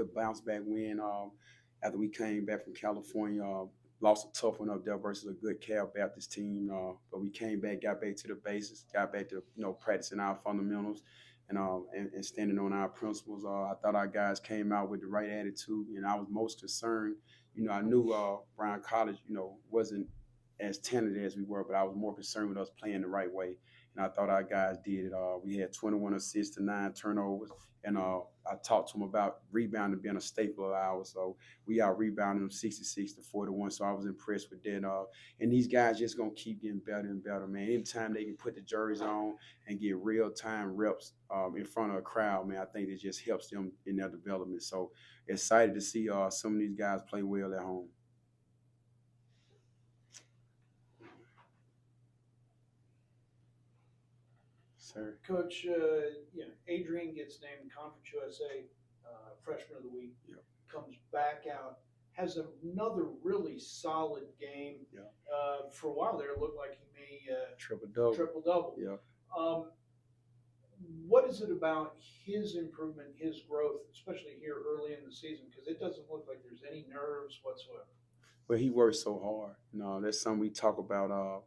good bounce back win after we came back from California. Lost a tough one up there versus a good Cal Baptist team, but we came back, got back to the basics, got back to practicing our fundamentals, and standing on our principles. I thought our guys came out with the right attitude, and I was most concerned. I knew Bryan College, wasn't as talented as we were, but I was more concerned with us playing the right way. And I thought our guys did it. We had 21 assists to 9 turnovers, and I talked to them about rebounding being a staple of ours. So we out rebounding them 66-41. So I was impressed with that. And these guys just gonna keep getting better and better, man. Anytime they can put the jerseys on and get real time reps in front of a crowd, man, I think it just helps them in their development. So excited to see some of these guys play well at home. Sir. Coach, Adrian gets named Conference USA Freshman of the Week. Yep. Comes back out, has another really solid game. Yep. For a while there, it looked like he may triple double. Yep. What is it about his improvement, his growth, especially here early in the season? Because it doesn't look like there's any nerves whatsoever. Well, he works so hard. That's something we talk about.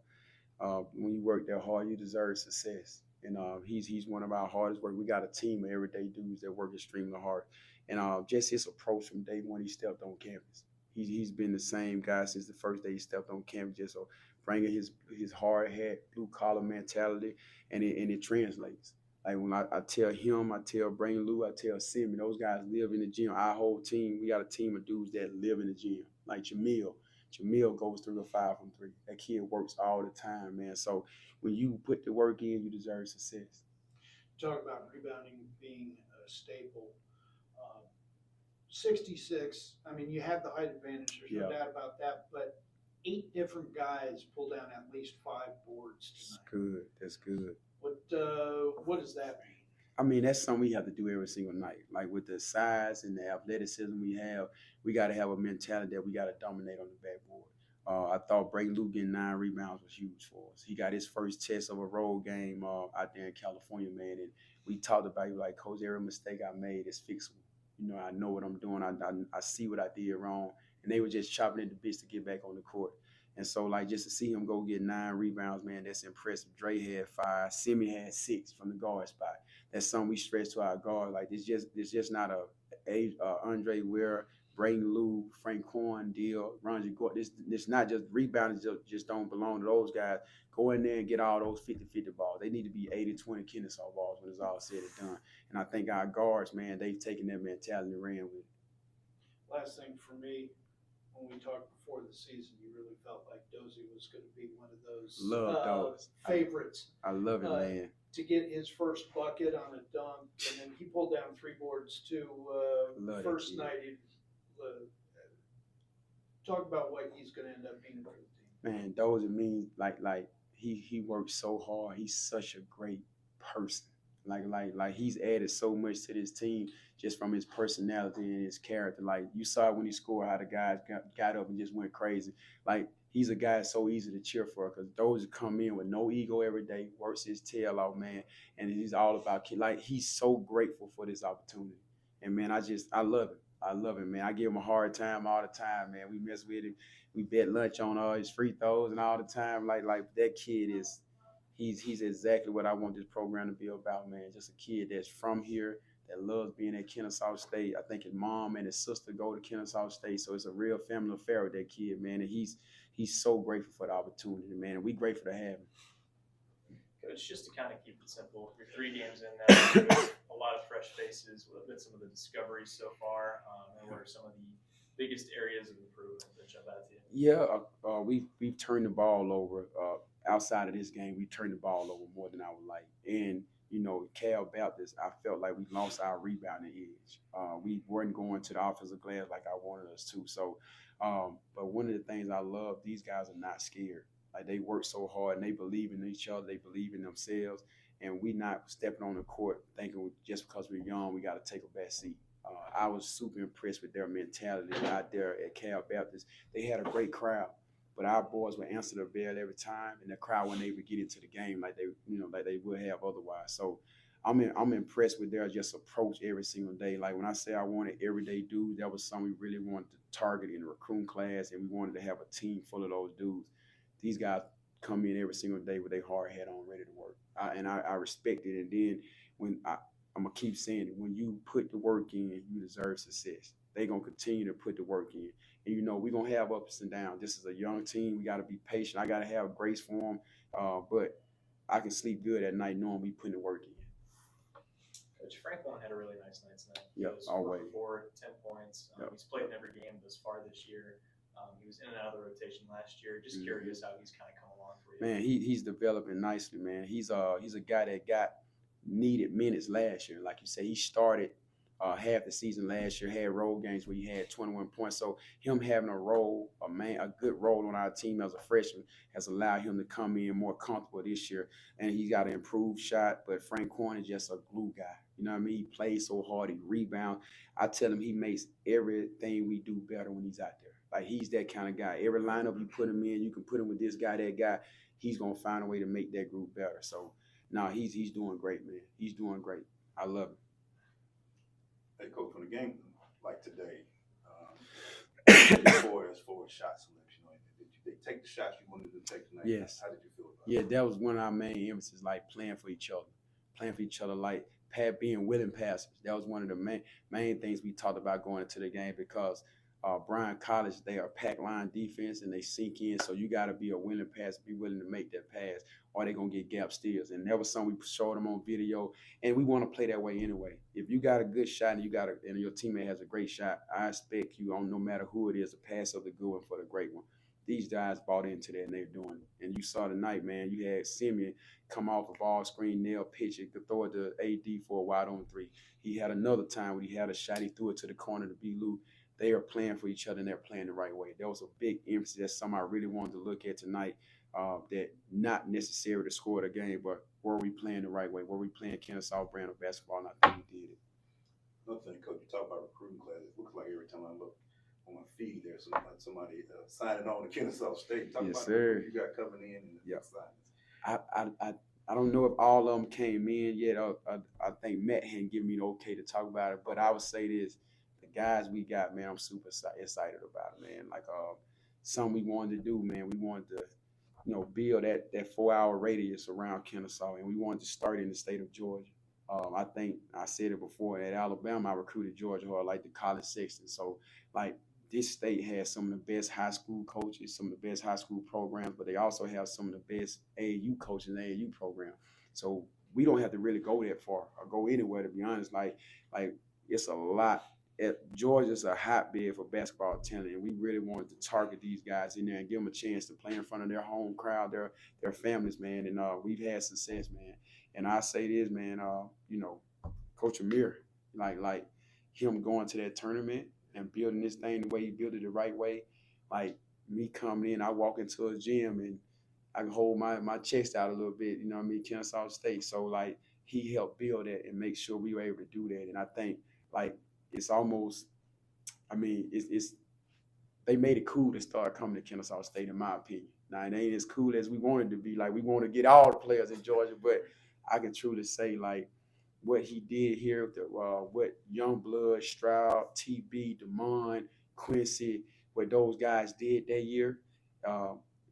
When you work that hard, you deserve success. And he's one of our hardest work. We got a team of everyday dudes that work extremely hard. And just his approach from day one he stepped on campus. He's been the same guy since the first day he stepped on campus, just so bringing his hard hat, blue collar mentality, and it translates. Like when I tell him, I tell Brain Lou, I tell Simmy, those guys live in the gym. Our whole team, we got a team of dudes that live in the gym. Like Jamil goes through the 5 from 3. That kid works all the time, man. So when you put the work in, you deserve success. Talk about rebounding being a staple. 66, I mean, you have the height advantage, there's no doubt about that, but 8 different guys pull down at least 5 boards tonight. That's good. What does that mean? I mean, that's something we have to do every single night. Like with the size and the athleticism we got to have a mentality that we got to dominate on the backboard. I thought Brayton Lou getting 9 rebounds was huge for us. He got his first test of a road game out there in California, man. And we talked about it like, Coach, every mistake I made is fixable. I know what I'm doing. I see what I did wrong. And they were just chopping at the bits to get back on the court. And so, like, just to see him go get 9 rebounds, man, that's impressive. Dre had 5. Simi had 6 from the guard spot. That's something we stress to our guard. Like, it's just not a Andre Ware, Brayton Lou, Frank Corn deal, Ronji Gordon. This not just rebounding, just don't belong to those guys. Go in there and get all those 50-50 balls. They need to be 80-20 Kennesaw balls when it's all said and done. And I think our guards, man, they've taken that mentality and ran with it. Last thing for me, when we talked before the season, you really felt like Dozie was going to be one of those favorites. I love it, man. To get his first bucket on a dunk, and then he pulled down 3 boards too. First night, talk about what he's going to end up being for the team. Man, Dozie means like he works so hard. He's such a great person. Like he's added so much to this team just from his personality and his character. Like you saw when he scored how the guys got up and just went crazy. Like he's a guy so easy to cheer for because those come in with no ego every day, works his tail off, man, and he's all about kid. Like he's so grateful for this opportunity. And man, I love it. I love him, man. I give him a hard time all the time, man. We mess with him. We bet lunch on his free throws and all the time. Like that kid is. He's exactly what I want this program to be about, man. Just a kid that's from here, that loves being at Kennesaw State. I think his mom and his sister go to Kennesaw State, so it's a real family affair with that kid, man. And he's so grateful for the opportunity, man. And we grateful to have him. Coach, just to kind of keep it simple, you're 3 games in now, a lot of fresh faces. What have been some of the discoveries so far, and what are some of the biggest areas of improvement that jump out to you? Yeah, we've turned the ball over. Outside of this game, we turned the ball over more than I would like. And, Cal Baptist, I felt like we lost our rebounding edge. We weren't going to the offensive glass like I wanted us to. So, but one of the things I love, these guys are not scared. Like they work so hard and they believe in each other. They believe in themselves. And we not stepping on the court thinking just because we're young, we got to take a back seat. I was super impressed with their mentality out there at Cal Baptist. They had a great crowd. But our boys would answer the bell every time, and the crowd wasn't able to get into the game like they would have otherwise. So I'm impressed with their just approach every single day. Like when I say I wanted everyday dudes, that was something we really wanted to target in the recruiting class, and we wanted to have a team full of those dudes. These guys come in every single day with their hard hat on, ready to work, I respect it. And then when I'm gonna keep saying it, when you put the work in, you deserve success. They gonna continue to put the work in, and we're gonna have ups and downs. This is a young team. We gotta be patient. I gotta have grace for them, but I can sleep good at night knowing we putting the work in. Coach Franklin had a really nice night tonight. He Yep, was always. 10 points. Yep. He's played in every game thus far this year. He was in and out of the rotation last year. Just curious how he's kind of come along for you. Man, he's developing nicely, man. He's a guy that got needed minutes last year. Like you said, he started half the season last year, had road games where he had 21 points. So him having a good role on our team as a freshman has allowed him to come in more comfortable this year. And he got an improved shot, but Frank Corn is just a glue guy. You know what I mean? He plays so hard, he rebounds. I tell him he makes everything we do better when he's out there. Like he's that kind of guy. Every lineup you put him in, you can put him with this guy, that guy. He's gonna find a way to make that group better. So he's doing great, man. He's doing great. I love him. Hey, Coach, on the game like today, as far as shot selection, did they take the shots you wanted to take tonight? Yes. How did you feel about Yeah, it? that was one of our main emphasis, like playing for each other, like being willing passers. That was one of the main things we talked about going into the game because Bryan College, they are pack line defense and they sink in. So you got to be a willing passer, be willing to make that pass, or they're going to get gap steals. And that was something we showed them on video. And we want to play that way anyway. If you got a good shot and your teammate has a great shot, I expect you on no matter who it is to pass up the good one for the great one. These guys bought into that and they're doing it. And you saw tonight, man, you had Simeon come off a ball screen, nail pitch it, could throw it to AD for a wide on three. He had another time when he had a shot, he threw it to the corner to B. Lou. They are playing for each other and they're playing the right way. That was a big emphasis. That's something I really wanted to look at tonight. That not necessary to score the game, but were we playing the right way? Were we playing Kennesaw brand of basketball? And I think we did it. Another thing, Coach, you talk about recruiting class. It looks like every time I look on my feed, there's somebody signing on to Kennesaw State. Talk Yes, about sir. you got coming in and Yep. signings. I don't know if all of them came in yet. I think Matt hadn't given me the okay to talk about it, but I would say this. The guys we got, man, I'm super excited about it, man. Like something we wanted to do, man. We wanted to, build that 4-hour radius around Kennesaw, and we wanted to start in the state of Georgia. I think I said it before, at Alabama, I recruited Georgia, who are like the college Sexton. So, like, this state has some of the best high school coaches, some of the best high school programs, but they also have some of the best AAU coaches and AAU programs. So we don't have to really go that far or go anywhere, to be honest. Like it's a lot. Georgia's a hotbed for basketball talent, and we really wanted to target these guys in there and give them a chance to play in front of their home crowd, their families, man. And we've had success, man. And I say this, man, Coach Amir, like him going to that tournament and building this thing the way he built it the right way, like me coming in, I walk into a gym and I can hold my chest out a little bit, you know what I mean, Kennesaw State. So like he helped build that and make sure we were able to do that. And I think like it's almost, I mean, it's they made it cool to start coming to Kennesaw State, in my opinion. Now it ain't as cool as we wanted to be. Like we want to get all the players in Georgia, but I can truly say like what he did here, what Youngblood, Stroud, TB, Demond, Quincy, what those guys did that year,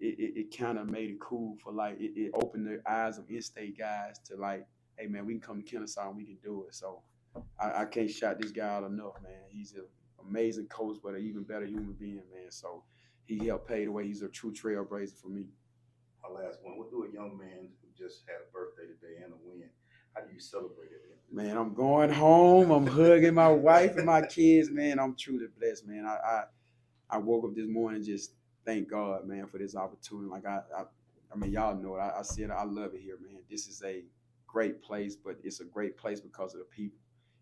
it kind of made it cool for like it opened the eyes of in-state guys to like, hey man, we can come to Kennesaw and we can do it. So I can't shout this guy out enough, man. He's an amazing coach, but an even better human being, man. So he helped pave the way. He's a true trailblazer for me. My last one. What do a young man who just had a birthday today and a win, how do you celebrate it? Man, I'm going home. I'm hugging my wife and my kids, man. I'm truly blessed, man. I woke up this morning just thank God, man, for this opportunity. Like I mean, y'all know it. I said I love it here, man. This is a great place, but it's a great place because of the people.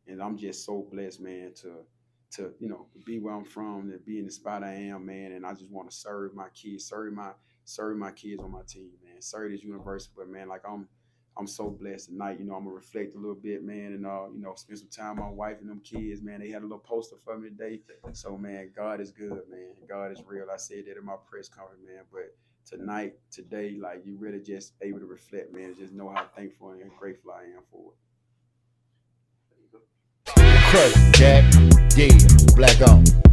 And I'm just so blessed, man, to be where I'm from, to be in the spot I am, man. And I just want to serve my kids, serve my kids on my team, man. Serve this university, but man, like I'm so blessed tonight. I'm gonna reflect a little bit, man, and spend some time with my wife and them kids, man. They had a little poster for me today. So man, God is good, man. God is real. I said that in my press conference, man. But today, like you really just able to reflect, man, and just know how thankful and grateful I am for it. Crush, Jack, yeah, black on.